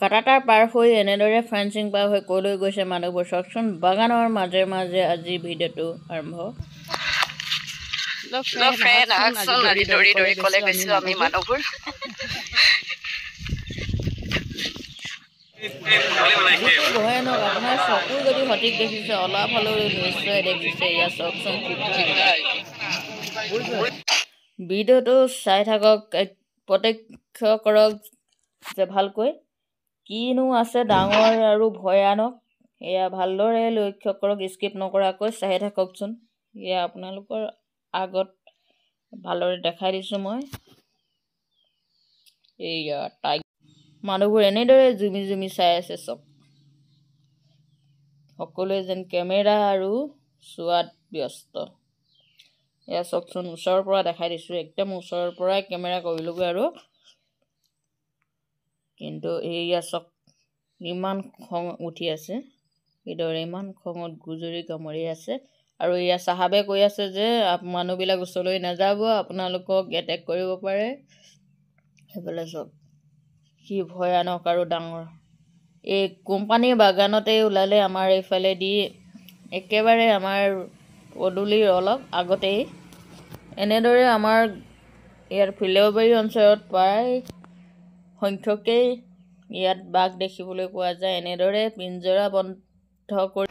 কাটাটাৰ পাৰ হৈ এনেদৰে ফেন্সিং পাৰ হৈ কলৈ গৈছে মানুহবোৰ চাওকচোন। বাগানৰ মাজে মাজে আজি ভিডিঅ'টো আৰম্ভ। ফ্ৰেণ্ড আহকচোন, আজি দৌৰি দৌৰি কলে গৈছো আমি মানুহবোৰ। ভয়ানক, আপোনাৰ চকু যদি সঠিক দেখিছে অলপ হ'লেও নিশ্চয় দেখিছে। এয়া চাওকচোন। ভিডিঅ'টো চাই থাকক, প্ৰত্যক্ষ কৰক যে ভালকৈ কিনো আছে ডাঙৰ আৰু ভয়ানক। এয়া ভালদৰে লক্ষ্য কৰক, স্কিপ নকৰাকৈ চাই থাককচোন। এয়া আপোনালোকৰ আগত ভালদৰে দেখাই দিছোঁ মই। এয়া মানুহবোৰ এনেদৰে জুমি জুমি চাই আছে চব। সকলোৱে যেন কেমেৰা আৰু চোৱাত ব্যস্ত। এয়া চাওকচোন, ওচৰৰ পৰা দেখাই দিছোঁ, একদম ওচৰৰ পৰাই কেমেৰা কৰিলোগৈ আৰু। কিন্তু এয়া চাওক, ইমান খং উঠি আছে, এইদৰে ইমান খঙত গুজৰি গামৰি আছে। আৰু এয়া চাহাবে কৈ আছে যে মানুহবিলাক ওচৰলৈ নাযাব, আপোনালোকক এটেক কৰিব পাৰে। সেইফালে চাওক কি ভয়ানক আৰু ডাঙৰ। এই কোম্পানীৰ বাগানতে ওলালে আমাৰ এইফালেদি, একেবাৰে আমাৰ পদূলিৰ অলপ আগতেই। এনেদৰে আমাৰ ইয়াৰ ফিলেবাৰী অঞ্চলত প্ৰায় সংখ্যকেই ইয়াত বাঘ দেখিবলৈ পোৱা যায়। এনেদৰে পিঞ্জৰা বন্ধ কৰি